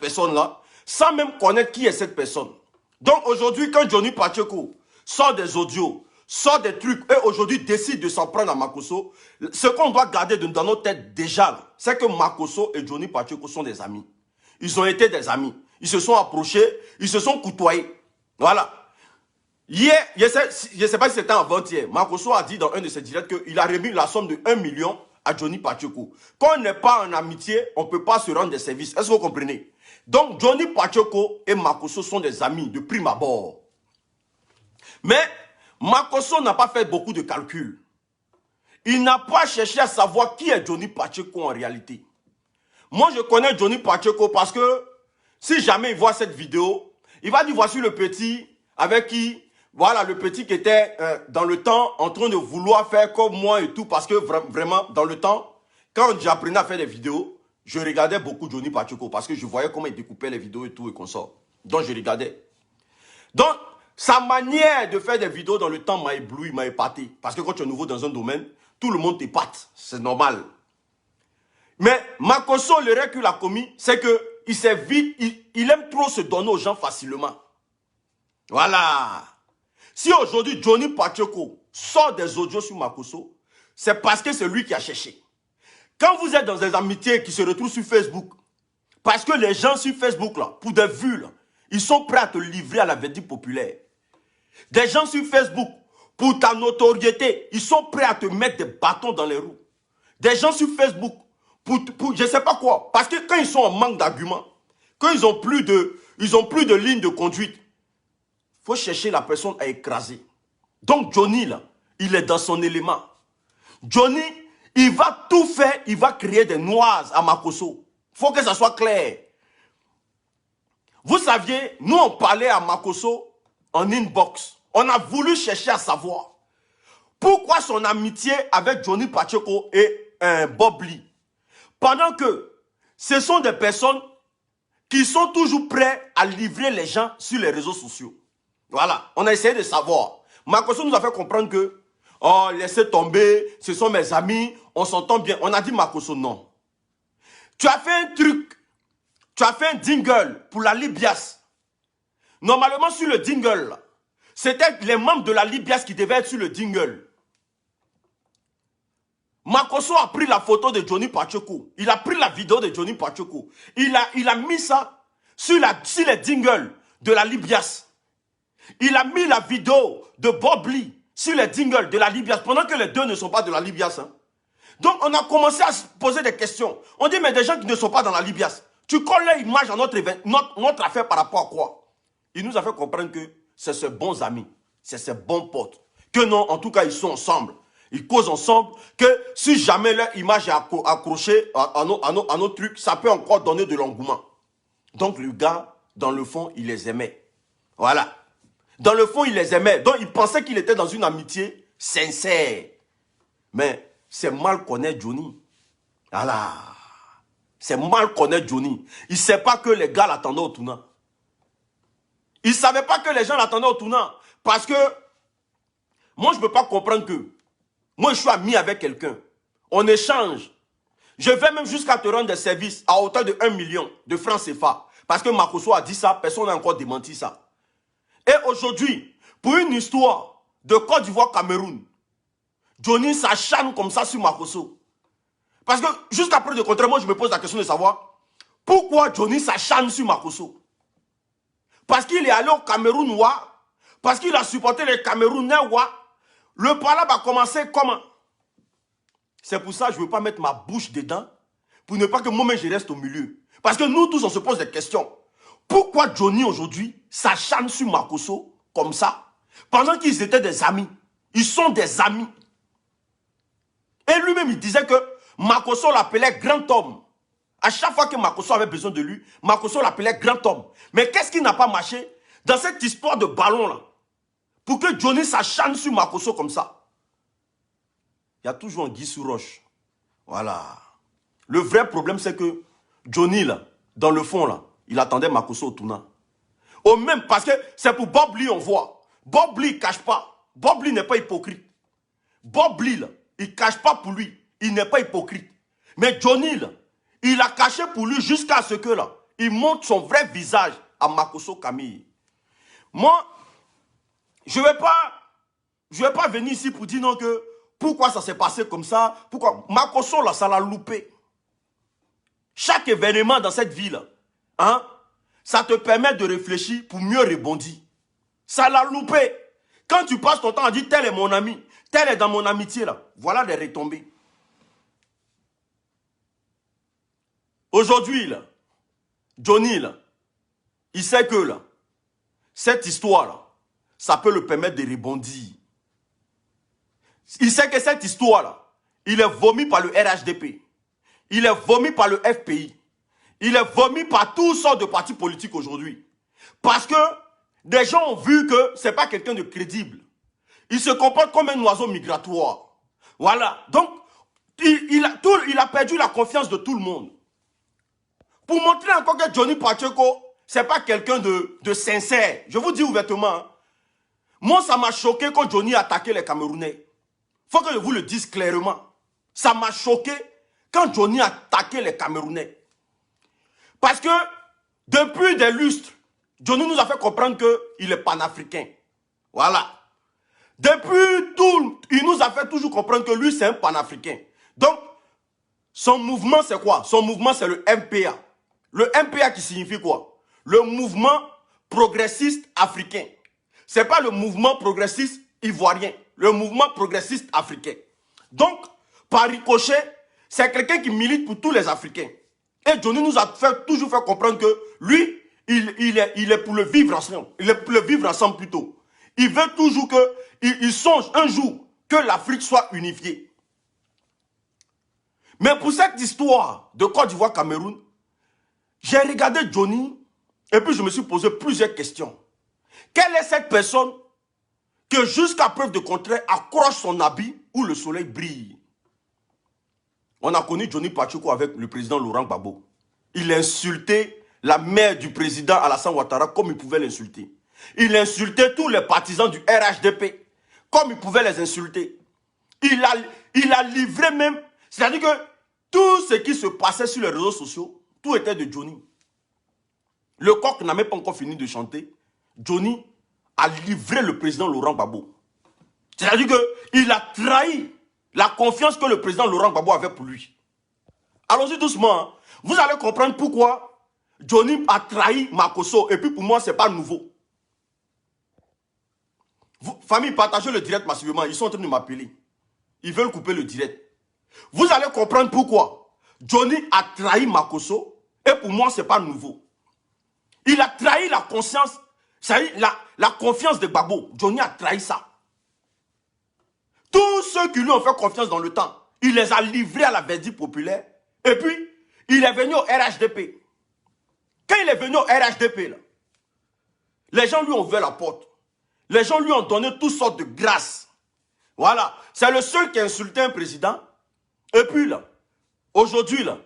personne-là sans même connaître qui est cette personne. Donc aujourd'hui, quand Johnny Pacheco sort des audios, sort des trucs, et aujourd'hui décide de s'en prendre à Makosso, ce qu'on doit garder dans nos têtes déjà, c'est que Makosso et Johnny Pacheco sont des amis. Ils ont été des amis. Ils se sont approchés, ils se sont côtoyés. Voilà. Hier, je ne sais pas si c'était avant-hier, Makosso a dit dans un de ses directs qu'il a remis la somme de 1 million à Johnny Pacheco. Quand on n'est pas en amitié, on ne peut pas se rendre des services. Est-ce que vous comprenez? Donc, Johnny Pacheco et Makosso sont des amis de prime abord. Mais Makosso n'a pas fait beaucoup de calculs. Il n'a pas cherché à savoir qui est Johnny Pacheco en réalité. Moi, je connais Johnny Pacheco parce que si jamais il voit cette vidéo, il va dire voici le petit avec qui, voilà, le petit qui était dans le temps en train de vouloir faire comme moi et tout, parce que vraiment, dans le temps, quand j'apprenais à faire des vidéos, je regardais beaucoup Johnny Pacheco parce que je voyais comment il découpait les vidéos et tout et qu'on sort. Donc, je regardais. Donc, sa manière de faire des vidéos dans le temps m'a ébloui, m'a épaté. Parce que quand tu es nouveau dans un domaine, tout le monde t'épate. C'est normal. Mais Makosso, l'erreur qu'il a commis, c'est qu'il s'est vite, il aime trop se donner aux gens facilement. Voilà. Si aujourd'hui Johnny Pacheco sort des audios sur Makosso, c'est parce que c'est lui qui a cherché. Quand vous êtes dans des amitiés qui se retrouvent sur Facebook, parce que les gens sur Facebook, là, pour des vues, là, ils sont prêts à te livrer à la verdict populaire. Des gens sur Facebook, pour ta notoriété, ils sont prêts à te mettre des bâtons dans les roues. Des gens sur Facebook, pour je ne sais pas quoi. Parce que quand ils sont en manque d'arguments, quand ils n'ont plus de ligne de conduite, il faut chercher la personne à écraser. Donc Johnny, là, il est dans son élément. Johnny, il va tout faire, il va créer des noises à Makosso. Il faut que ça soit clair. Vous saviez, nous on parlait à Makosso en inbox. On a voulu chercher à savoir pourquoi son amitié avec Johnny Pacheco et Bob Lee. Pendant que ce sont des personnes qui sont toujours prêts à livrer les gens sur les réseaux sociaux. Voilà, on a essayé de savoir. Makosso nous a fait comprendre que, oh, laissez tomber, ce sont mes amis, on s'entend bien. On a dit Makosso, non. Tu as fait un truc, tu as fait un jingle pour la Libias. Normalement, sur le jingle, c'était les membres de la Libias qui devaient être sur le jingle. Makosso a pris la photo de Johnny Pacheco. Il a pris la vidéo de Johnny Pacheco. Il a mis ça sur les jingles de la Libias. Il a mis la vidéo de Bob Lee sur les jingles de la Libias pendant que les deux ne sont pas de la Libias. Hein. Donc on a commencé à se poser des questions. On dit mais des gens qui ne sont pas dans la Libias, tu colles leur image à notre affaire par rapport à quoi? Il nous a fait comprendre que c'est ses bons amis, c'est ses bons potes. Que non, en tout cas ils sont ensemble. Ils causent ensemble, que si jamais leur image est accrochée à nos trucs, ça peut encore donner de l'engouement. Donc le gars, dans le fond, il les aimait. Voilà. Dans le fond, il les aimait. Donc il pensait qu'il était dans une amitié sincère. Mais c'est mal connaître Johnny. Voilà. C'est mal connaître Johnny. Il ne sait pas que les gars l'attendaient au tournant. Il ne savait pas que les gens l'attendaient au tournant. Parce que moi, je ne peux pas comprendre que moi, je suis ami avec quelqu'un. On échange. Je vais même jusqu'à te rendre des services à hauteur de 1 million de francs CFA. Parce que Makosso a dit ça, personne n'a encore démenti ça. Et aujourd'hui, pour une histoire de Côte d'Ivoire-Cameroun, Johnny s'acharne comme ça sur Makosso. Parce que jusqu'à preuve de contraire, moi je me pose la question de savoir pourquoi Johnny s'acharne sur Makosso. Parce qu'il est allé au Cameroun, parce qu'il a supporté les Camerounais, le palabre a commencé comment? C'est pour ça que je ne veux pas mettre ma bouche dedans, pour ne pas que moi-même je reste au milieu. Parce que nous tous on se pose des questions. Pourquoi Johnny aujourd'hui s'acharne sur Makosso comme ça, pendant qu'ils étaient des amis? Ils sont des amis. Et lui-même il disait que Makosso l'appelait grand homme. À chaque fois que Makosso avait besoin de lui, Makosso l'appelait grand homme. Mais qu'est-ce qui n'a pas marché dans cette histoire de ballon là? Pour que Johnny s'acharne sur Makosso comme ça. Il y a toujours un Guy sous roche. Voilà. Le vrai problème, c'est que Johnny, là, dans le fond, là, il attendait Makosso au tournant. Au même, parce que c'est pour Bob Lee, on voit. Bob Lee ne cache pas. Bob Lee n'est pas hypocrite. Bob Lee, là, il ne cache pas pour lui. Il n'est pas hypocrite. Mais Johnny, là, il a caché pour lui jusqu'à ce que, là, il montre son vrai visage à Makosso Camille. Moi, je ne vais pas venir ici pour dire non que pourquoi ça s'est passé comme ça, pourquoi Makosso là, ça l'a loupé. Chaque événement dans cette ville, hein, ça te permet de réfléchir pour mieux rebondir. Ça l'a loupé. Quand tu passes ton temps à dire tel est mon ami, tel est dans mon amitié là, voilà les retombées. Aujourd'hui là, Johnny là, il sait que là, cette histoire là, ça peut le permettre de rebondir. Il sait que cette histoire là, il est vomi par le RHDP. Il est vomi par le FPI. Il est vomi par toutes sortes de partis politiques aujourd'hui. Parce que des gens ont vu que ce n'est pas quelqu'un de crédible. Il se comporte comme un oiseau migratoire. Voilà. Donc, il a perdu la confiance de tout le monde. Pour montrer encore que Johnny Pacheco, ce n'est pas quelqu'un de sincère. Je vous dis ouvertement. Hein. Moi, ça m'a choqué quand Johnny a attaqué les Camerounais. Il faut que je vous le dise clairement. Ça m'a choqué quand Johnny a attaqué les Camerounais. Parce que depuis des lustres, Johnny nous a fait comprendre qu'il est panafricain. Voilà. Depuis tout, il nous a fait toujours comprendre que lui, c'est un panafricain. Donc, son mouvement, c'est quoi? Son mouvement, c'est le MPA. Le MPA qui signifie quoi? Le mouvement progressiste africain. Ce n'est pas le mouvement progressiste ivoirien. Le mouvement progressiste africain. Donc, par ricochet, c'est quelqu'un qui milite pour tous les Africains. Et Johnny nous a toujours fait comprendre que lui, il est pour le vivre ensemble. Il est pour le vivre ensemble plutôt. Il veut toujours il songe un jour que l'Afrique soit unifiée. Mais pour cette histoire de Côte d'Ivoire-Cameroun, j'ai regardé Johnny et puis je me suis posé plusieurs questions. Quelle est cette personne que jusqu'à preuve de contraire accroche son habit où le soleil brille? On a connu Johnny Pacheco avec le président Laurent Gbagbo. Il insultait la mère du président Alassane Ouattara comme il pouvait l'insulter. Il insultait tous les partisans du RHDP comme il pouvait les insulter. Il a livré même, c'est-à-dire que tout ce qui se passait sur les réseaux sociaux, tout était de Johnny. Le coq n'a même pas encore fini de chanter. Johnny a livré le président Laurent Gbagbo. C'est-à-dire qu'il a trahi la confiance que le président Laurent Gbagbo avait pour lui. Allons-y doucement. Hein. Vous allez comprendre pourquoi Johnny a trahi Makosso. Et puis pour moi, ce n'est pas nouveau. Famille, partagez le direct massivement. Ils sont en train de m'appeler. Ils veulent couper le direct. Vous allez comprendre pourquoi Johnny a trahi Makosso. Et pour moi, ce n'est pas nouveau. Il a trahi la conscience, la confiance de Gbagbo. Johnny a trahi ça. Tous ceux qui lui ont fait confiance dans le temps, il les a livrés à la verdict populaire. Et puis, il est venu au RHDP. Quand il est venu au RHDP, là, les gens lui ont ouvert la porte. Les gens lui ont donné toutes sortes de grâces. Voilà. C'est le seul qui a insulté un président. Et puis, là, aujourd'hui, là,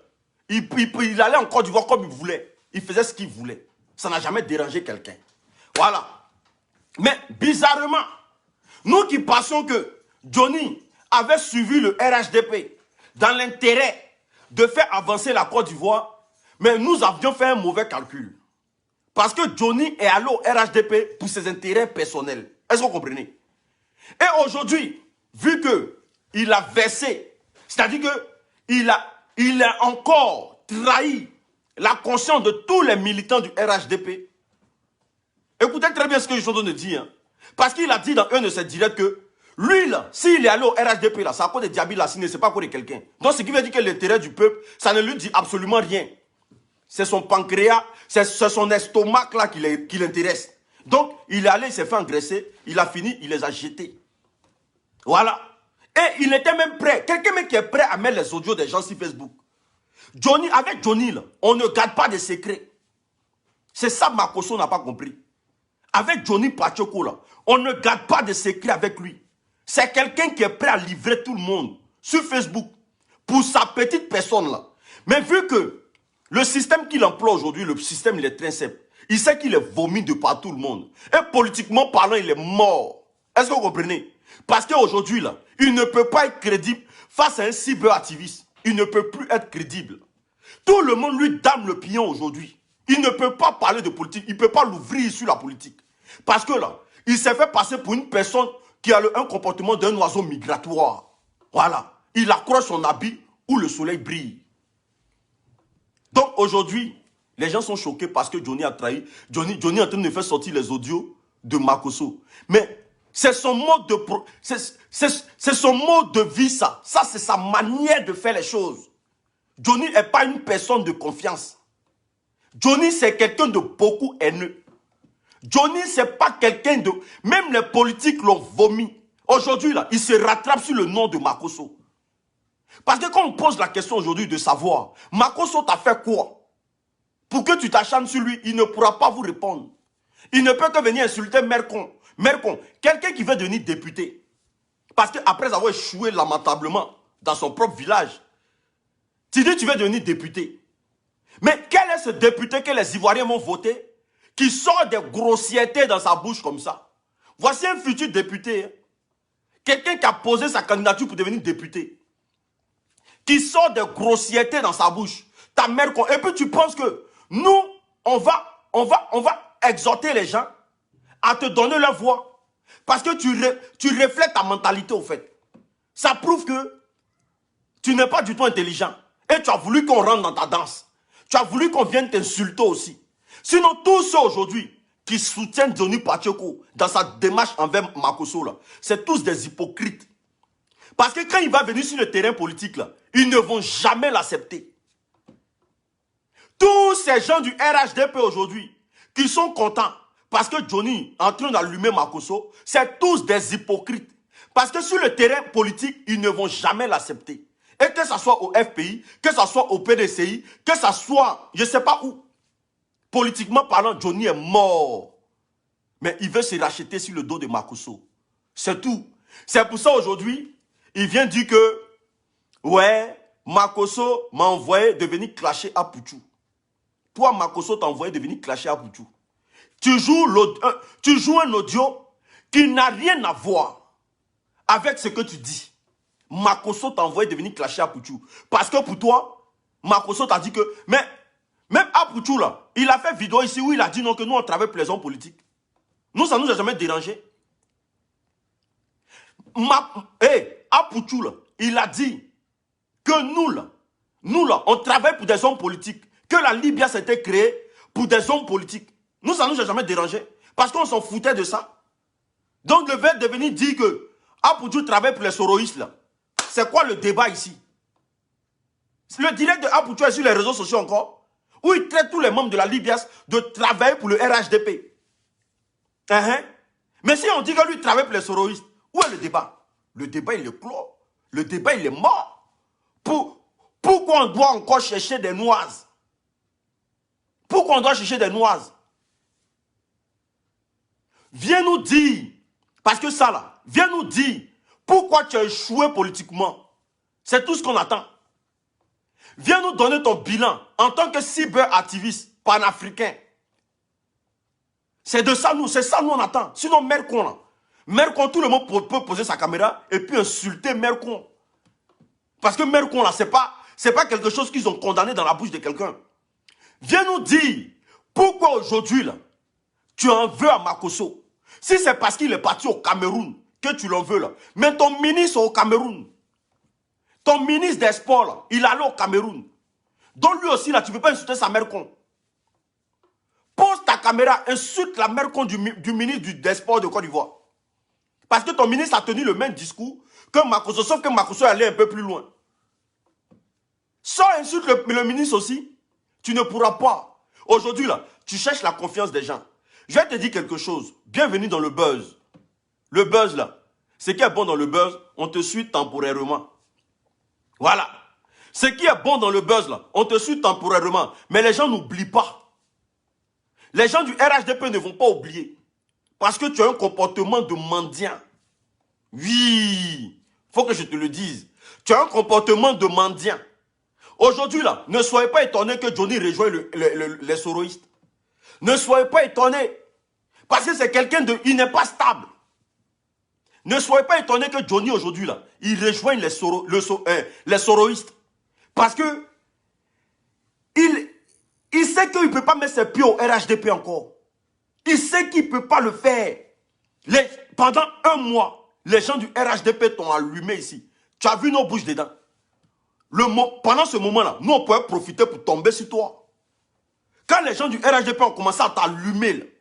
il allait en Côte d'Ivoire comme il voulait. Il faisait ce qu'il voulait. Ça n'a jamais dérangé quelqu'un. Voilà. Mais, bizarrement, nous qui pensons que Johnny avait suivi le RHDP dans l'intérêt de faire avancer la Côte d'Ivoire, mais nous avions fait un mauvais calcul. Parce que Johnny est allé au RHDP pour ses intérêts personnels. Est-ce que vous comprenez? Et aujourd'hui, vu qu'il a versé, c'est-à-dire qu'il a encore trahi la conscience de tous les militants du RHDP. Écoutez très bien ce que je suis en train de dire. Hein. Parce qu'il a dit dans un de ses directs que lui, là, s'il est allé au RHDP, là, c'est à cause de Diaby Lassine, c'est pas à cause de quelqu'un. Donc, ce qui veut dire que l'intérêt du peuple, ça ne lui dit absolument rien. C'est son pancréas, c'est son estomac là qui l'intéresse. Donc, il est allé, il s'est fait engraisser, il a fini, il les a jetés. Voilà. Et il était même prêt, quelqu'un même qui est prêt à mettre les audios des gens sur Facebook. Avec Johnny, là, on ne garde pas de secrets. C'est ça que Makosso n'a pas compris. Avec Johnny Pacheco, là, on ne garde pas de secrets avec lui. C'est quelqu'un qui est prêt à livrer tout le monde sur Facebook pour sa petite personne là. Mais vu que le système qu'il emploie aujourd'hui, le système il est très simple. Il sait qu'il est vomi de par tout le monde. Et politiquement parlant, il est mort. Est-ce que vous comprenez? Parce qu'aujourd'hui, là, il ne peut pas être crédible face à un cyberactiviste. Il ne peut plus être crédible. Tout le monde lui dame le pion aujourd'hui. Il ne peut pas parler de politique. Il ne peut pas l'ouvrir sur la politique. Parce que là, il s'est fait passer pour une personne qui a un comportement d'un oiseau migratoire. Voilà. Il accroche son habit où le soleil brille. Donc aujourd'hui, les gens sont choqués parce que Johnny a trahi. Johnny est en train de faire sortir les audios de Makosso. Mais c'est son mode de c'est son mode de vie, ça. Ça, c'est sa manière de faire les choses. Johnny n'est pas une personne de confiance. Johnny, c'est quelqu'un de beaucoup haineux. Johnny, c'est pas quelqu'un de... Même les politiques l'ont vomi. Aujourd'hui, là, il se rattrape sur le nom de Makosso. Parce que quand on pose la question aujourd'hui de savoir, Makosso t'a fait quoi? Pour que tu t'acharnes sur lui, il ne pourra pas vous répondre. Il ne peut que venir insulter Mercon. Mercon, quelqu'un qui veut devenir député. Parce qu'après avoir échoué lamentablement dans son propre village, tu dis tu veux devenir député. Mais quel est ce député que les Ivoiriens vont voter qui sort des grossièretés dans sa bouche comme ça? Voici un futur député. Hein. Quelqu'un qui a posé sa candidature pour devenir député. Qui sort des grossièretés dans sa bouche. Ta mère... Et puis tu penses que nous, on va exhorter les gens à te donner leur voix. Parce que tu reflètes ta mentalité au fait. Ça prouve que tu n'es pas du tout intelligent. Et tu as voulu qu'on rentre dans ta danse. Tu as voulu qu'on vienne t'insulter aussi. Sinon, tous ceux aujourd'hui qui soutiennent Johnny Pacheco dans sa démarche envers Makosso, c'est tous des hypocrites. Parce que quand il va venir sur le terrain politique, là, ils ne vont jamais l'accepter. Tous ces gens du RHDP aujourd'hui qui sont contents parce que Johnny est en train d'allumer Makosso, c'est tous des hypocrites. Parce que sur le terrain politique, ils ne vont jamais l'accepter. Et que ce soit au FPI, que ce soit au PDCI, que ce soit, je ne sais pas où. Politiquement parlant, Johnny est mort. Mais il veut se racheter sur le dos de Makosso. C'est tout. C'est pour ça aujourd'hui, il vient dire que, ouais, Makosso m'a envoyé de venir clasher à Pouchou. Toi, Makosso t'a envoyé de venir clasher à Pouchou. Tu joues un audio qui n'a rien à voir avec ce que tu dis. Makosso t'a envoyé de venir clasher à Pouchou. Parce que pour toi, Makosso t'a dit que... Mais même à Pouchou, là, il a fait vidéo ici où il a dit non, que nous, on travaille pour les hommes politiques. Nous, ça ne nous a jamais dérangé. À Pouchou, là, il a dit que nous, là, on travaille pour des hommes politiques. Que la Libye s'était créée pour des hommes politiques. Nous, ça ne nous a jamais dérangé. Parce qu'on s'en foutait de ça. Donc, le fait de venir dire que Apouchou travaille pour les soroïstes, là. C'est quoi le débat ici? Le direct de Apouchou est sur les réseaux sociaux encore, où il traite tous les membres de la Libias de travailler pour le RHDP. Mais si on dit que lui travaille pour les soroïstes, où est le débat? Le débat, il est clos. Le débat, il est mort. Pourquoi on doit encore chercher des noises? Pourquoi on doit chercher des noises? Viens nous dire, parce que ça là, viens nous dire pourquoi tu as échoué politiquement. C'est tout ce qu'on attend. Viens nous donner ton bilan en tant que cyberactiviste panafricain. C'est de ça nous, c'est ça nous on attend. Sinon, Mercon là. Mercon, tout le monde peut poser sa caméra et puis insulter Mercon. Parce que Mercon là, c'est pas quelque chose qu'ils ont condamné dans la bouche de quelqu'un. Viens nous dire pourquoi aujourd'hui là, tu en veux à Makosso. Si c'est parce qu'il est parti au Cameroun que tu l'en veux là. Mais ton ministre est au Cameroun. Ton ministre des Sports là, il est allé au Cameroun. Donc lui aussi là, tu ne peux pas insulter sa mère con. Pose ta caméra, insulte la mère con du ministre des Sports de Côte d'Ivoire. Parce que ton ministre a tenu le même discours que Makosso, sauf que Makosso est allé un peu plus loin. Sans insulte le ministre aussi, tu ne pourras pas. Aujourd'hui là, tu cherches la confiance des gens. Je vais te dire quelque chose. Bienvenue dans le buzz. Le buzz là, ce qui est bon dans le buzz, on te suit temporairement. Voilà. Ce qui est bon dans le buzz là, on te suit temporairement. Mais les gens n'oublient pas. Les gens du RHDP ne vont pas oublier. Parce que tu as un comportement de mendiant. Oui, il faut que je te le dise. Tu as un comportement de mendiant. Aujourd'hui là, ne soyez pas étonnés que Johnny rejoigne les soroïstes. Ne soyez pas étonnés. Parce que c'est quelqu'un de... Il n'est pas stable. Ne soyez pas étonnés que Johnny aujourd'hui là, il rejoigne les soroïstes. Parce que Il sait qu'il ne peut pas mettre ses pieds au RHDP encore. Il sait qu'il ne peut pas le faire. Pendant un mois, les gens du RHDP t'ont allumé ici. Tu as vu nos bouches dedans. Pendant ce moment-là, nous, on pouvait profiter pour tomber sur toi. Quand les gens du RHDP ont commencé à t'allumer,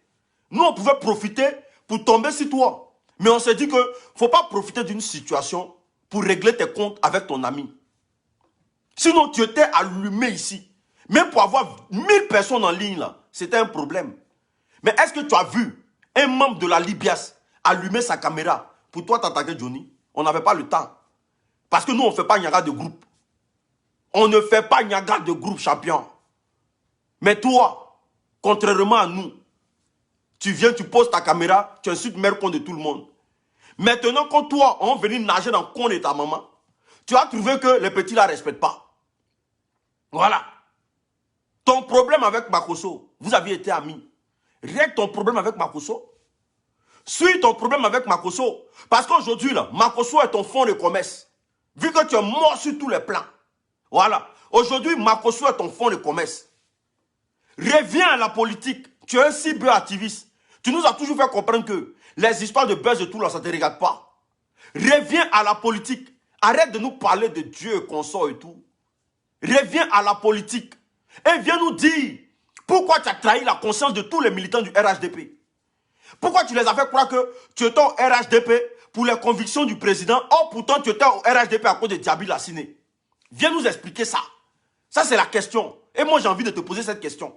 nous, on pouvait profiter pour tomber sur toi. Mais on s'est dit qu'il ne faut pas profiter d'une situation pour régler tes comptes avec ton ami. Sinon, tu étais allumé ici. Même pour avoir 1000 personnes en ligne, là, c'était un problème. Mais est-ce que tu as vu un membre de la Libias allumer sa caméra pour toi t'attaquer Johnny? On n'avait pas le temps. Parce que nous, on ne fait pas Niaga de groupe. On ne fait pas Niaga de groupe, champion. Mais toi, contrairement à nous, tu viens, tu poses ta caméra, tu insultes le con de tout le monde. Maintenant, quand toi, on vient nager dans le con de ta maman, tu as trouvé que les petits ne la respectent pas. Voilà. Ton problème avec Makosso, vous aviez été amis. Règle ton problème avec Makosso. Suis ton problème avec Makosso. Parce qu'aujourd'hui, là, Makosso est ton fonds de commerce. Vu que tu es mort sur tous les plans. Voilà. Aujourd'hui, Makosso est ton fonds de commerce. Reviens à la politique. Tu es un cyberactiviste. Tu nous as toujours fait comprendre que les histoires de buzz et tout, là, ça ne te regarde pas. Reviens à la politique. Arrête de nous parler de Dieu, consort et tout. Reviens à la politique. Et viens nous dire pourquoi tu as trahi la conscience de tous les militants du RHDP. Pourquoi tu les as fait croire que tu étais au RHDP pour les convictions du président. Or, pourtant, tu étais au RHDP à cause de Diaby Lassiné. Viens nous expliquer ça. Ça, c'est la question. Et moi, j'ai envie de te poser cette question.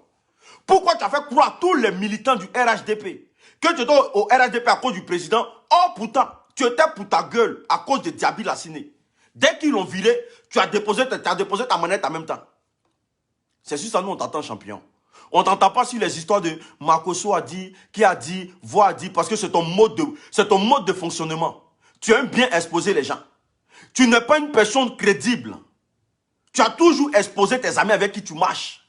Pourquoi tu as fait croire à tous les militants du RHDP que tu étais au RHDP à cause du président? Or, pourtant, tu étais pour ta gueule à cause de Diaby Lassiné. Dès qu'ils l'ont viré, tu as déposé ta manette en même temps. C'est sur ça, nous, on t'entend, champion. On ne t'entend pas sur les histoires de Makosso a dit, qui a dit, voix a dit, parce que c'est ton mode de fonctionnement. Tu aimes bien exposer les gens. Tu n'es pas une personne crédible. Tu as toujours exposé tes amis avec qui tu marches.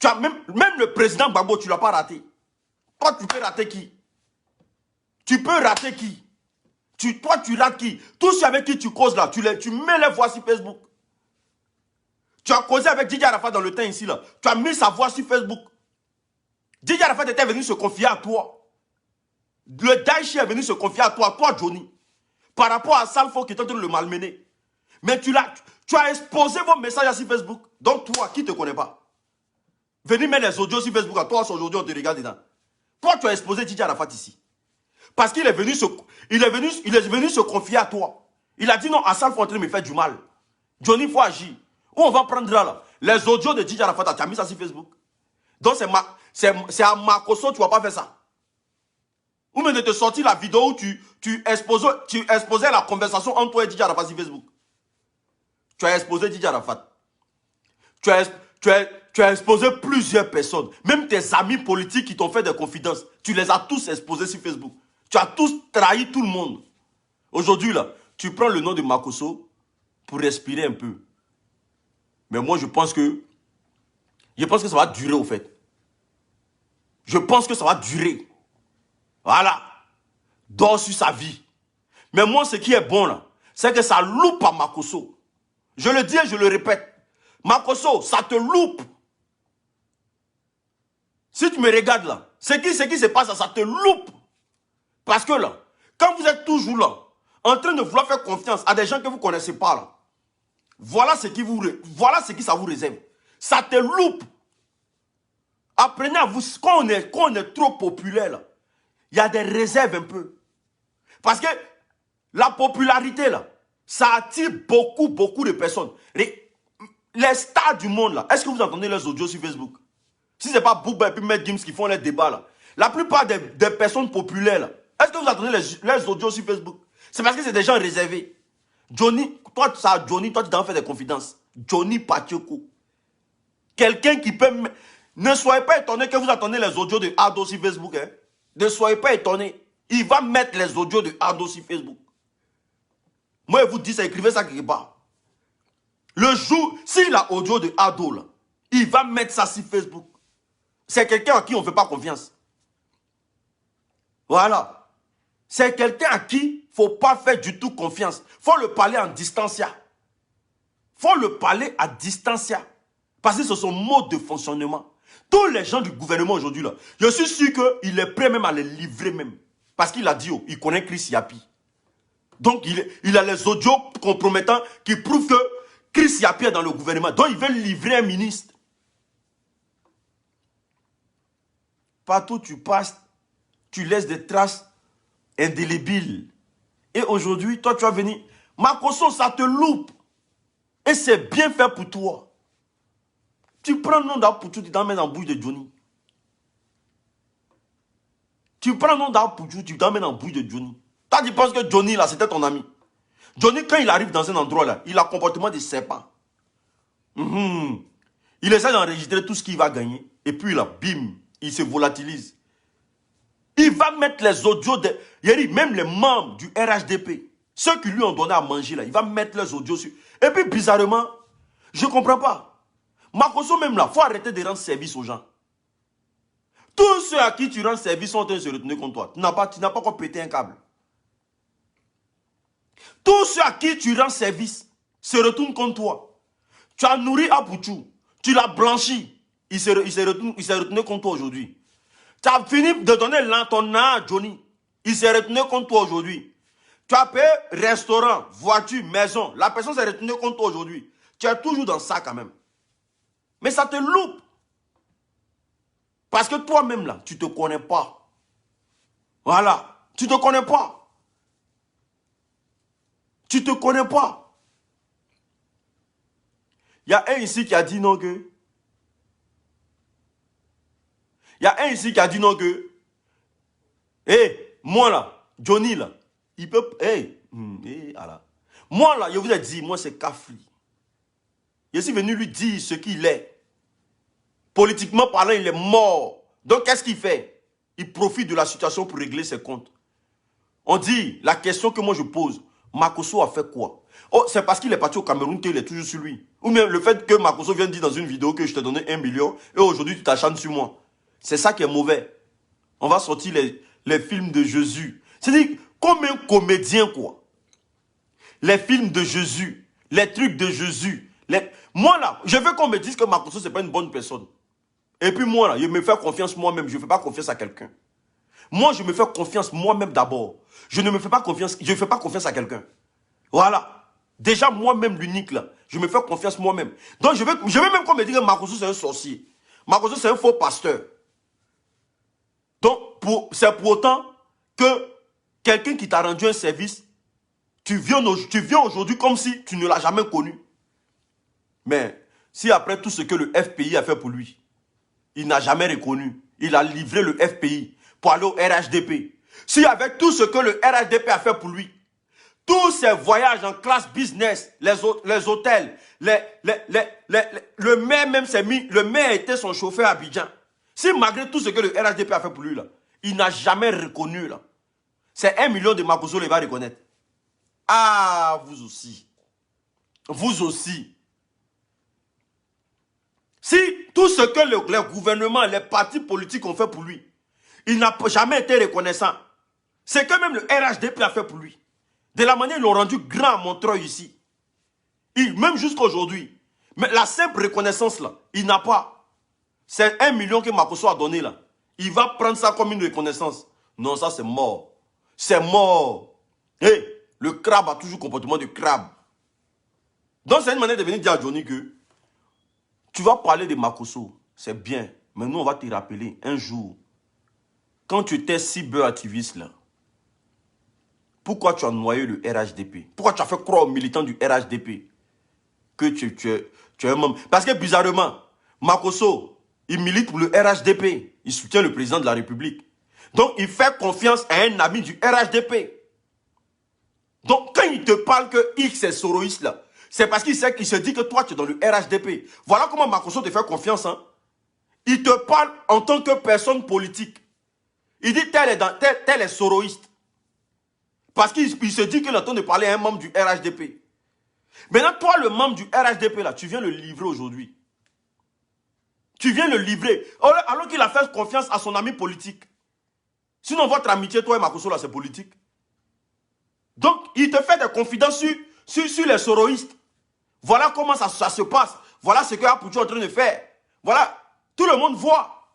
Tu as même le président Gbagbo, tu ne l'as pas raté. Toi, tu peux rater qui? Tu peux rater qui? Toi, tu rates qui? Tous ceux avec qui tu causes là, tu mets les voix sur Facebook. Tu as causé avec Didier Arafat dans le temps ici là. Tu as mis sa voix sur Facebook. Didier Arafat était venu se confier à toi. Le Daesh est venu se confier à toi Johnny. Par rapport à Salfo qui est en train de le malmener. Mais tu as exposé vos messages sur Facebook. Donc toi, qui ne te connaît pas? Venez mettre les audios sur Facebook à toi, aujourd'hui on te regarde dedans. Toi, tu as exposé Didier Arafat ici. Parce qu'il est venu se confier à toi. Il a dit non, Hassan est en train de me faire du mal. Johnny, il faut agir. Où on va prendre là, les audios de Didier Arafat, tu as mis ça sur Facebook. Donc c'est à Makosso, tu ne vas pas faire ça. Ou même de te sortir la vidéo où tu exposais la conversation entre toi et Didier Arafat sur Facebook. Tu as exposé Didier Arafat. Tu as exposé plusieurs personnes. Même tes amis politiques qui t'ont fait des confidences. Tu les as tous exposés sur Facebook. Tu as tous trahi tout le monde. Aujourd'hui, là, tu prends le nom de Makosso pour respirer un peu. Mais moi, je pense que ça va durer, au fait. Je pense que ça va durer. Voilà. Dors sur sa vie. Mais moi, ce qui est bon, là, c'est que ça loupe à Makosso. Je le dis et je le répète. Makosso, ça te loupe. Si tu me regardes là, ce qui se passe, ça te loupe. Parce que là, quand vous êtes toujours là, en train de vouloir faire confiance à des gens que vous ne connaissez pas là, voilà ce qui ça vous réserve. Ça te loupe. Apprenez à vous, quand on est trop populaire là, il y a des réserves un peu. Parce que la popularité là, ça attire beaucoup de personnes. Les stars du monde là, est-ce que vous entendez les audios sur Facebook? Si ce n'est pas Bouba et puis Matt Gims qui font les débats là, la plupart des personnes populaires là, est-ce que vous entendez les audios sur Facebook? C'est parce que c'est des gens réservés. Johnny, toi tu dois faire des confidences. Johnny Pacheco. Quelqu'un qui peut... Ne soyez pas étonné que vous entendez les audios de Ado sur Facebook. Hein? Ne soyez pas étonné. Il va mettre les audios de Ado sur Facebook. Moi, je vous dis ça, écrivez ça quelque part. Le jour, s'il a audio de Ado, là, il va mettre ça sur Facebook. C'est quelqu'un à qui on ne fait pas confiance. Voilà. C'est quelqu'un à qui il ne faut pas faire du tout confiance. Il faut le parler en distancia. Il faut le parler à distancia. Parce que c'est son mode de fonctionnement. Tous les gens du gouvernement aujourd'hui, là, je suis sûr qu'il est prêt même à les livrer même. Parce qu'il a dit, oh, il connaît Chris Yapi. Donc, il a les audios compromettants qui prouvent que Chris Yapi est dans le gouvernement. Donc, il veut livrer un ministre. Partout où tu passes, tu laisses des traces indélébiles. Et aujourd'hui, toi, tu vas venir. Makosso, ça te loupe. Et c'est bien fait pour toi. Tu prends le nom d'Apoutou, tu t'emmènes en bouche de Johnny. Tu prends le nom d'Apoutou, tu t'emmènes en bouche de Johnny. Toi, tu penses que Johnny, là, c'était ton ami. Johnny, quand il arrive dans un endroit, là, il a le comportement de serpent. Il essaie d'enregistrer tout ce qu'il va gagner. Et puis, là, bim, il se volatilise. Il va mettre les audios, même les membres du RHDP, ceux qui lui ont donné à manger, là, il va mettre les audios sur. Et puis, bizarrement, je ne comprends pas. Makosso même là, il faut arrêter de rendre service aux gens. Tous ceux à qui tu rends service sont en train de se retourner contre toi. Tu n'as pas encore pété un câble. Tous ceux à qui tu rends service se retournent contre toi. Tu as nourri Apoutou, tu l'as blanchi, il s'est retourné contre toi aujourd'hui. Tu as fini de donner ton à Johnny, il s'est retourné contre toi aujourd'hui. Tu as payé restaurant, voiture, maison, la personne s'est retournée contre toi aujourd'hui. Tu es toujours dans ça quand même. Mais ça te loupe. Parce que toi-même là, tu ne te connais pas. Voilà, tu ne te connais pas. Tu ne te connais pas. Il y a un ici qui a dit non que... Il y a un ici qui a dit non que... Hé, moi là, Johnny là, il peut... Moi là, je vous ai dit, moi c'est Kafri. Je suis venu lui dire ce qu'il est. Politiquement parlant, il est mort. Donc qu'est-ce qu'il fait? Il profite de la situation pour régler ses comptes. On dit, la question que moi je pose, Makosso a fait quoi? Oh, c'est parce qu'il est parti au Cameroun qu'il est toujours sur lui. Ou bien le fait que Makosso vient de dire dans une vidéo que je t'ai donné 1 million et aujourd'hui tu t'acharnes sur moi. C'est ça qui est mauvais. On va sortir les films de Jésus. C'est-à-dire, comme un comédien quoi. Les films de Jésus, les trucs de Jésus. Moi là, je veux qu'on me dise que Makosso c'est pas une bonne personne. Et puis moi là, je me fais confiance moi-même, je ne fais pas confiance à quelqu'un. Moi, je me fais confiance moi-même d'abord. Je ne me fais pas confiance, je ne fais pas confiance à quelqu'un. Voilà. Déjà moi-même l'unique là, je me fais confiance moi-même. Donc je veux même qu'on me dise que Makosso c'est un sorcier. Makosso c'est un faux pasteur. Donc c'est pour autant que quelqu'un qui t'a rendu un service, tu viens aujourd'hui comme si tu ne l'as jamais connu. Mais si après tout ce que le FPI a fait pour lui, il n'a jamais reconnu. Il a livré le FPI pour aller au RHDP. Si avec tout ce que le RHDP a fait pour lui, tous ces voyages en classe business, les hôtels, le maire même s'est mis, le maire était son chauffeur à Abidjan. Si malgré tout ce que le RHDP a fait pour lui, là, il n'a jamais reconnu, là. C'est 1 million de Makosso, il va reconnaître. Ah, vous aussi. Vous aussi. Si tout ce que les gouvernements, les partis politiques ont fait pour lui, il n'a jamais été reconnaissant. C'est que même le RHDP a fait pour lui. De la manière ils l'ont rendu grand à Montreuil ici. Même jusqu'à aujourd'hui. Mais la simple reconnaissance là, il n'a pas. C'est 1 million que Makosso a donné là. Il va prendre ça comme une reconnaissance. Non, ça c'est mort. C'est mort. Hey, le crabe a toujours comportement de crabe. Donc c'est une manière de venir dire à Johnny que tu vas parler de Makosso, c'est bien. Mais nous, on va te rappeler un jour, quand tu étais cyberactiviste là, pourquoi tu as noyé le RHDP? Pourquoi tu as fait croire aux militants du RHDP que tu es un membre? Parce que bizarrement, Makosso, il milite pour le RHDP. Il soutient le président de la République. Donc, il fait confiance à un ami du RHDP. Donc, quand il te parle que X est soroïste là, c'est parce qu'il sait qu'il se dit que toi, tu es dans le RHDP. Voilà comment Makosso te fait confiance. Hein? Il te parle en tant que personne politique. Il dit tel est soroïste. Parce qu'il se dit qu'il est en train de parler à un membre du RHDP. Maintenant, toi, le membre du RHDP, là, tu viens le livrer aujourd'hui. Tu viens le livrer. Alors qu'il a fait confiance à son ami politique. Sinon, votre amitié, toi et Makosso, là, c'est politique. Donc, il te fait des confidences sur les soroïstes. Voilà comment ça se passe. Voilà ce que Apoutou est en train de faire. Voilà. Tout le monde voit.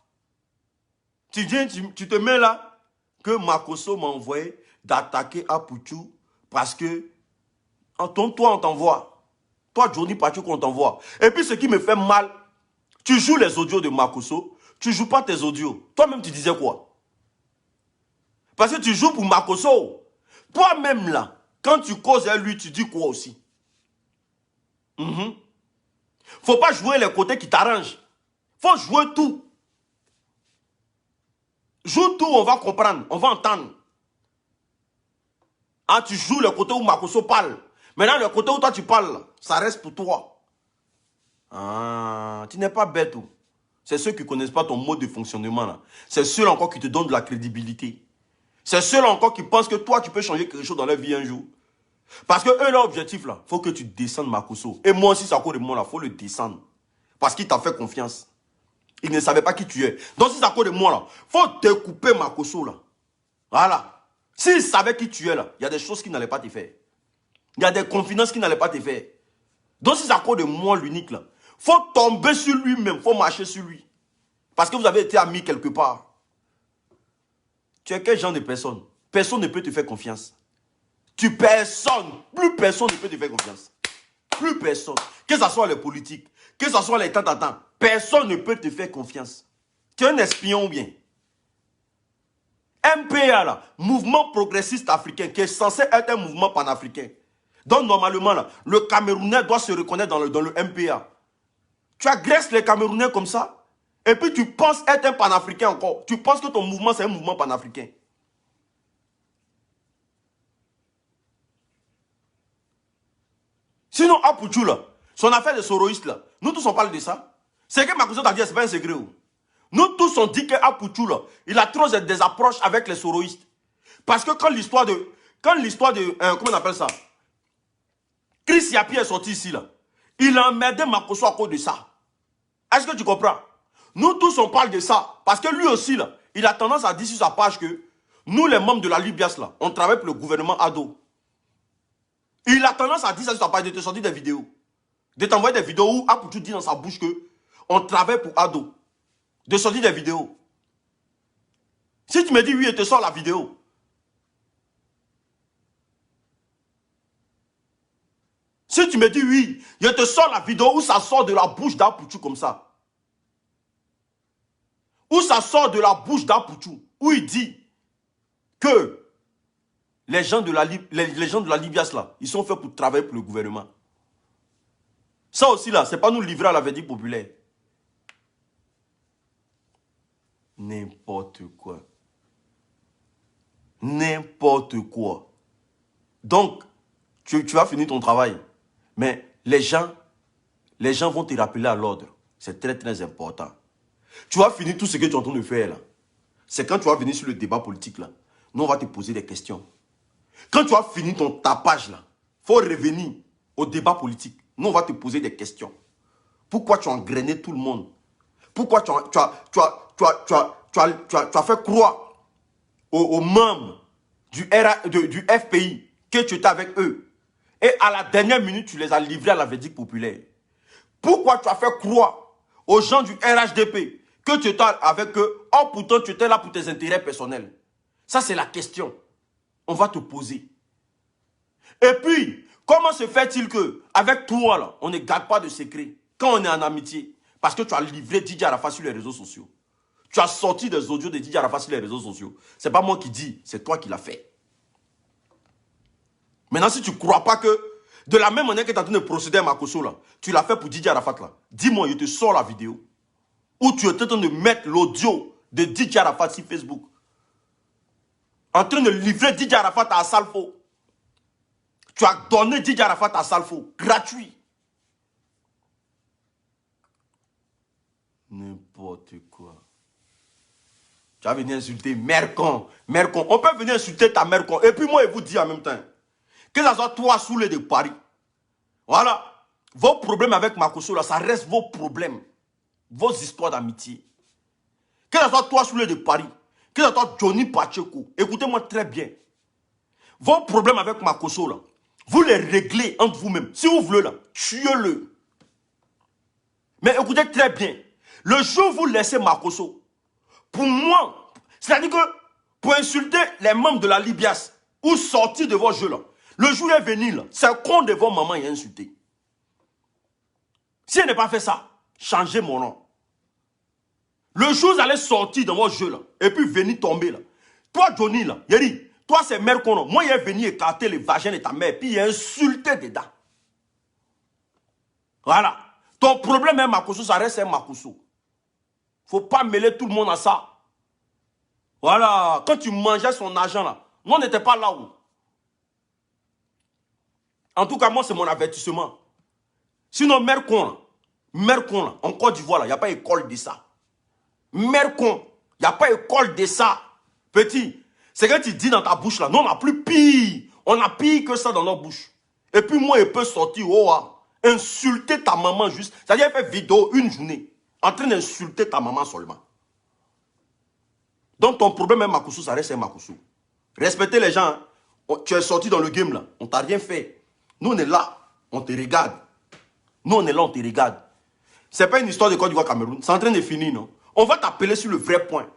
Tu viens, tu te mets là, que Makosso m'a envoyé d'attaquer Apouchou parce que toi, on t'envoie. Toi, Johnny Pacheco, on t'envoie. Et puis, ce qui me fait mal, tu joues les audios de Makosso, tu joues pas tes audios. Toi-même, tu disais quoi? Parce que tu joues pour Makosso. Toi-même, là, quand tu causes avec lui, tu dis quoi aussi? Faut pas jouer les côtés qui t'arrangent. Faut jouer tout. Joue tout, on va comprendre, on va entendre. Ah, tu joues le côté où Makosso parle. Maintenant, le côté où toi tu parles, ça reste pour toi. Ah, tu n'es pas bête. C'est ceux qui ne connaissent pas ton mode de fonctionnement. C'est ceux encore qui te donnent de la crédibilité. C'est ceux encore qui pensent que toi, tu peux changer quelque chose dans leur vie un jour. Parce que eux, leur objectif, là, il faut que tu descendes Makosso. Et moi aussi, c'est à cause de moi, là, il faut le descendre. Parce qu'il t'a fait confiance. Il ne savait pas qui tu es. Donc, si c'est à cause de moi, là, il faut découper Makosso, là. Voilà. S'il savait qui tu es, là, il y a des choses qui n'allaient pas te faire. Il y a des confidences qui n'allaient pas te faire. Donc, si c'est à cause de moi, l'unique, là, il faut tomber sur lui-même, il faut marcher sur lui. Parce que vous avez été amis quelque part. Tu es quel genre de personne? Personne ne peut te faire confiance. Plus personne ne peut te faire confiance. Plus personne. Que ce soit les politiques, que ce soit les temps, personne ne peut te faire confiance. Tu es un espion ou bien? MPA, là, Mouvement Progressiste Africain, qui est censé être un mouvement panafricain. Donc, normalement, là, le Camerounais doit se reconnaître dans le MPA. Tu agresses les Camerounais comme ça, et puis tu penses être un panafricain encore. Tu penses que ton mouvement, c'est un mouvement panafricain. Sinon, Apouchou, là, son affaire de soroïste, là, nous tous on parle de ça. C'est que Makosso t'a dit, c'est pas un secret. Nous tous on dit que Apouchou, là, il a trop des approches avec les soroïstes. Parce que quand l'histoire de comment on appelle ça? Chris Yapi est sorti ici, là. Il a emmerdé Makosso à cause de ça. Est-ce que tu comprends? Nous tous on parle de ça. Parce que lui aussi, là, il a tendance à dire sur sa page que nous, les membres de la Libias, là, on travaille pour le gouvernement Ado. Il a tendance à dire ça sur sa page, de te sortir des vidéos. De t'envoyer des vidéos où Apouchou dit dans sa bouche que on travaille pour Ado. De sortir des vidéos. Si tu me dis oui, il te sort la vidéo. Si tu me dis oui, il te sort la vidéo où ça sort de la bouche d'Apouchou comme ça. Où ça sort de la bouche d'Apouchou. Où il dit que les gens de la Libias là, ils sont faits pour travailler pour le gouvernement. Ça aussi là, c'est pas nous livrer à la verdict populaire. N'importe quoi. N'importe quoi. Donc, tu vas finir ton travail. Mais les gens vont te rappeler à l'ordre. C'est très très important. Tu vas finir tout ce que tu es en train de faire là. C'est quand tu vas venir sur le débat politique là. Nous on va te poser des questions. Quand tu as fini ton tapage là, il faut revenir au débat politique. Nous on va te poser des questions. Pourquoi tu as engrainé tout le monde? Pourquoi tu as fait croire aux membres du FPI que tu étais avec eux? Et à la dernière minute, tu les as livrés à la verdict populaire. Pourquoi tu as fait croire aux gens du RHDP que tu étais avec eux? Or, pourtant, tu étais là pour tes intérêts personnels. Ça, c'est la question. On va te poser. Et puis, comment se fait-il que, avec toi, là, on ne garde pas de secret quand on est en amitié? Parce que tu as livré Didier Arafat sur les réseaux sociaux. Tu as sorti des audios de Didier Arafat sur les réseaux sociaux. Ce n'est pas moi qui dis, c'est toi qui l'as fait. Maintenant, si tu ne crois pas que, de la même manière que tu es en train de procéder à Makosso, là, tu l'as fait pour Didier Arafat, là, dis-moi, je te sors la vidéo. Où tu étais en train de mettre l'audio de Didier Arafat sur Facebook. En train de livrer Didier Arafat à Salfo. Tu as donné Didier Arafat à Salfo, gratuit. N'importe quoi. Tu vas venir insulter Mercon. Mercon. On peut venir insulter ta Mercon. Et puis moi, je vous dis en même temps. Que ce soit toi, Soulé de Paris. Voilà. Vos problèmes avec Makosso, là, ça reste vos problèmes. Vos histoires d'amitié. Que ce soit toi, Soulé de Paris. Que ce soit Johnny Pacheco. Écoutez-moi très bien. Vos problèmes avec Makosso, là, vous les réglez entre vous-même. Si vous voulez, là, tuez-le. Mais écoutez très bien. Le jour où vous laissez Makosso, pour moi, c'est-à-dire que pour insulter les membres de la Libias ou sortir de vos jeux là, le jour est venu là, c'est con de vos mamans et insulter. Si elle n'a pas fait ça, changez mon nom. Le jour où vous allez sortir dans vos jeux là, et puis venir tomber là. Toi, Johnny là, il dit, toi c'est mère con. Moi, il est venu écarter les vagins de ta mère, puis il a insulté dedans. Voilà. Ton problème est Makosso, ça reste un Makosso. Faut pas mêler tout le monde à ça. Voilà. Quand tu mangeais son argent là, moi, on n'était pas là où. En tout cas, moi, c'est mon avertissement. Sinon, mère con là, en Côte d'Ivoire, il n'y a pas école de ça. Mère con, il n'y a pas école de ça. Petit, c'est que tu dis dans ta bouche là, non, on n'a plus pire. On a pire que ça dans notre bouche. Et puis moi, il peut sortir, insulter ta maman juste. C'est-à-dire, il fait vidéo une journée, en train d'insulter ta maman seulement. Donc ton problème est Makosso, ça reste un Makosso. Respectez les gens. Hein. Tu es sorti dans le game là, on t'a rien fait. Nous on est là, on te regarde. Nous on est là, on te regarde. C'est pas une histoire de Côte d'Ivoire Cameroun, c'est en train de finir, non? On va t'appeler sur le vrai point.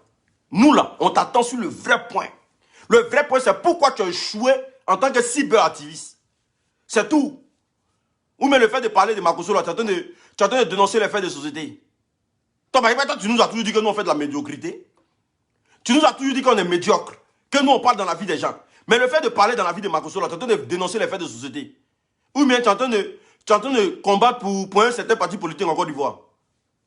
Nous là, on t'attend sur le vrai point. Le vrai point, c'est pourquoi tu as échoué en tant que cyberactiviste. C'est tout. Ou même le fait de parler de Makosso là, tu es en train de dénoncer les faits de société. Toi, tu nous as toujours dit que nous on fait de la médiocrité. Tu nous as toujours dit qu'on est médiocre, que nous on parle dans la vie des gens. Mais le fait de parler dans la vie de Makosso, tu es en train de dénoncer les faits de société. Ou bien tu es en train de combattre pour un certain parti politique en Côte d'Ivoire.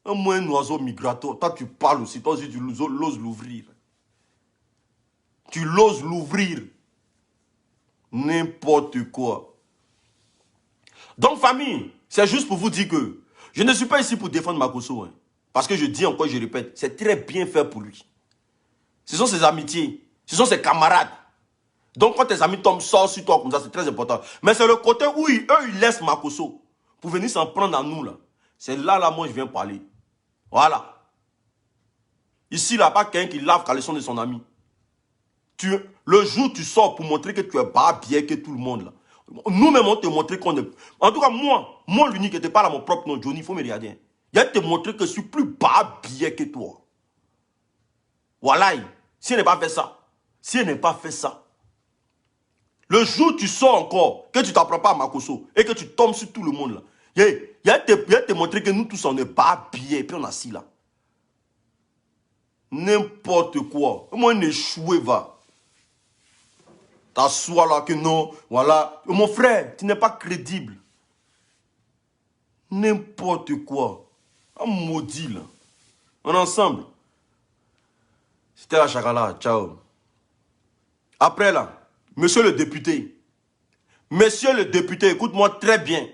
Moi, un oiseau migratoire, toi tu parles aussi, toi aussi tu l'oses l'ouvrir. Tu l'oses l'ouvrir. N'importe quoi. Donc famille, c'est juste pour vous dire que je ne suis pas ici pour défendre Makosso. Hein, parce que je dis encore, je répète, c'est très bien fait pour lui. Ce sont ses amitiés. Ce sont ses camarades. Donc, quand tes amis tombent, sortent sur toi comme ça, c'est très important. Mais c'est le côté où eux, ils laissent Makosso pour venir s'en prendre à nous, là. C'est là, moi, je viens parler. Voilà. Ici, là, pas quelqu'un qui lave caleçon de son ami. Le jour où tu sors pour montrer que tu es pas bien que tout le monde, là. Nous-mêmes, on te montrer qu'on est... En tout cas, moi l'unique qui n'était pas là, mon propre nom, Johnny, il faut me regarder. Il a te montrer que je suis plus bas bien que toi. Voilà, si elle n'est pas fait ça, le jour où tu sors encore, que tu ne t'apprends pas à Makosso et que tu tombes sur tout le monde là, il a te montrer que nous tous on n'est pas bien et puis on est assis là. N'importe quoi. Moi, on échoué, va. T'assois là que non, voilà. Mon frère, tu n'es pas crédible. N'importe quoi. Un maudit là. On est ensemble. C'était la chakala, ciao. Après là, monsieur le député, écoute-moi très bien.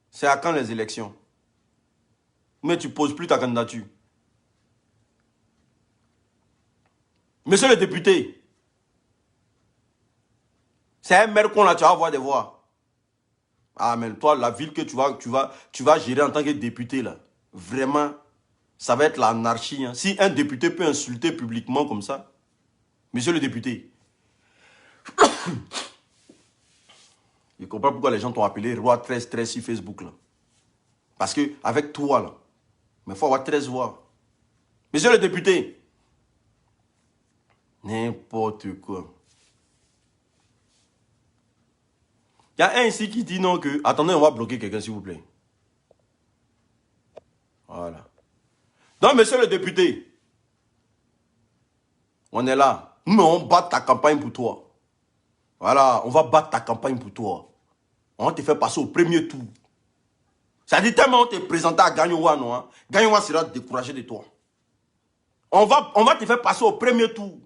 C'est à quand les élections? Mais tu poses plus ta candidature. Monsieur le député, c'est un maire qu'on a, tu vas avoir des voix. Ah mais toi, la ville que tu vas gérer en tant que député là, vraiment... Ça va être l'anarchie. Hein. Si un député peut insulter publiquement comme ça, monsieur le député, je comprends pourquoi les gens t'ont appelé Roi 13 sur Facebook. Là. Parce que avec toi, là, mais il faut avoir 13 voix. Monsieur le député, n'importe quoi. Il y a un ici qui dit non que... Attendez, on va bloquer quelqu'un s'il vous plaît. Voilà. Donc, monsieur le député, on est là. Nous, on bat ta campagne pour toi. Voilà, on va battre ta campagne pour toi. On va te faire passer au premier tour. Ça dit tellement on te présenté à Gagnoua, non? Hein? Gagnoua sera découragé de toi. On va te faire passer au premier tour.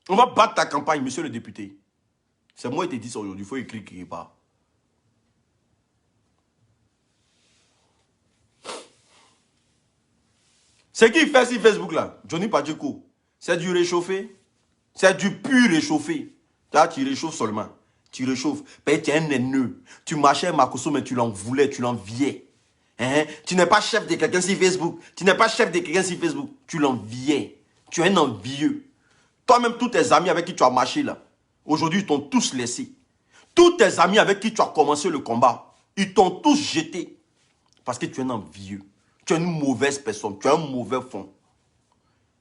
On va battre ta campagne, monsieur le député. C'est moi qui te dis ça aujourd'hui, il faut écrire quelque part. Ce qu'il fait sur Facebook là, Johnny Pacheco, c'est du réchauffé. C'est du pur réchauffé. Là, tu réchauffes seulement. Tu réchauffes. Ben, tu es un haineux. Tu marchais à Makosso, mais tu l'en voulais, tu l'enviais. Hein? Tu n'es pas chef de quelqu'un sur Facebook. Tu n'es pas chef de quelqu'un sur Facebook. Tu l'enviais. Tu es un envieux. Toi-même, tous tes amis avec qui tu as marché là, aujourd'hui, ils t'ont tous laissé. Tous tes amis avec qui tu as commencé le combat, Ils t'ont tous jeté. Parce que tu es un envieux. Tu es une mauvaise personne. Tu as un mauvais fond.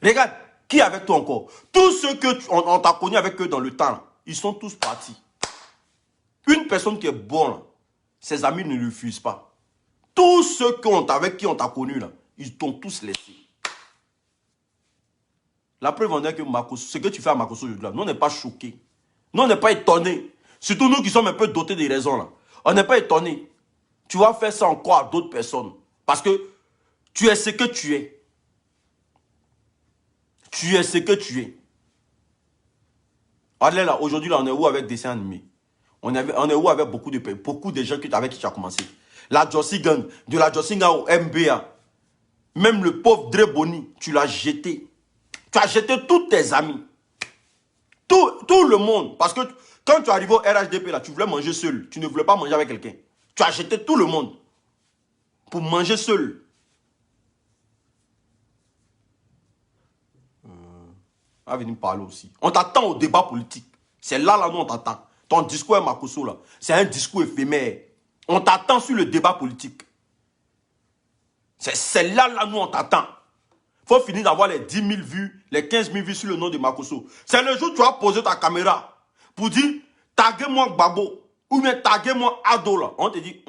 Regarde, qui est avec toi encore? Tous ceux on t'a connu avec eux dans le temps, ils sont tous partis. Une personne qui est bonne, ses amis ne lui fusent pas. Tous ceux avec qui on t'a connu, là, ils t'ont tous laissé. La preuve en est que Makosso, ce que tu fais à Makosso aujourd'hui, nous on n'est pas choqués. Nous on n'est pas étonnés. Surtout nous qui sommes un peu dotés des raisons là. On n'est pas étonnés. Tu vas faire ça encore à d'autres personnes. Parce que tu es ce que tu es. Tu es ce que tu es. Allez là, aujourd'hui, là, on est où avec des dessins animés? On est où avec beaucoup de gens avec qui tu as commencé? La Jossi Gang, de la Jossi Gang au MBA. Même le pauvre Dre Boni, tu l'as jeté. Tu as jeté tous tes amis. Tout le monde. Parce que quand tu arrives au RHDP, là, tu voulais manger seul. Tu ne voulais pas manger avec quelqu'un. Tu as jeté tout le monde. Pour manger seul. On va venir parler aussi. On t'attend au débat politique. C'est là, nous, on t'attend. Ton discours est Makosso, là. C'est un discours éphémère. On t'attend sur le débat politique. C'est là, nous, on t'attend. Il faut finir d'avoir les 10 000 vues, les 15 000 vues sur le nom de Makosso. C'est le jour où tu vas poser ta caméra pour dire, taguez-moi Gbagbo, ou bien taguez-moi Ado, là. On te dit,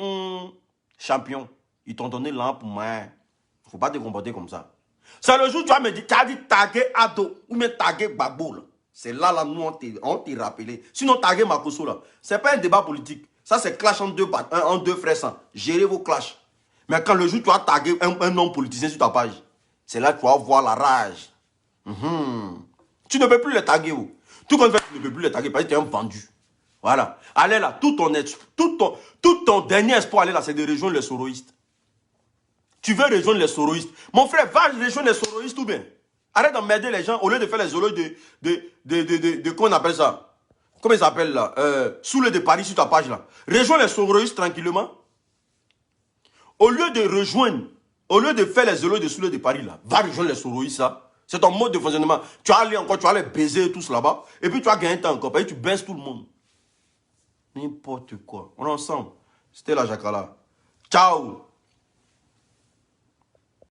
champion, ils t'ont donné l'an pour moi. Il ne faut pas te comporter comme ça. C'est le jour où tu vas me dire, tu as dit taguer Ado, ou bien taguer Gbagbo, là. C'est là, nous, on t'a rappelé. Sinon, taguer Makosso, là, ce n'est pas un débat politique. Ça, c'est clash en deux frères sans. Gérez vos clashs. Mais quand le jour où tu vas taguer un homme politicien sur ta page, c'est là que tu vas voir la rage. Tu ne peux plus les taguer. Tout comme tu ne peux plus les taguer parce que tu es un vendu. Voilà. Allez là, tout ton dernier espoir, aller là, c'est de rejoindre les soroïstes. Tu veux rejoindre les soroïstes. Mon frère, va rejoindre les soroïstes ou bien. Arrête d'emmerder les gens au lieu de faire les zolos de comment on appelle ça? Comment ils s'appellent là? Sous le de Paris sur ta page là. Rejoins les soroïstes tranquillement. Au lieu de rejoindre, au lieu de faire les zolos de sous le de Paris là, va rejoindre les soroïstes là. C'est ton mode de fonctionnement. Tu vas aller encore, tu vas aller baiser tous là-bas. Et puis tu vas gagner un temps encore. Et tu baises tout le monde. N'importe quoi. On est ensemble. C'était la Jacala. Ciao.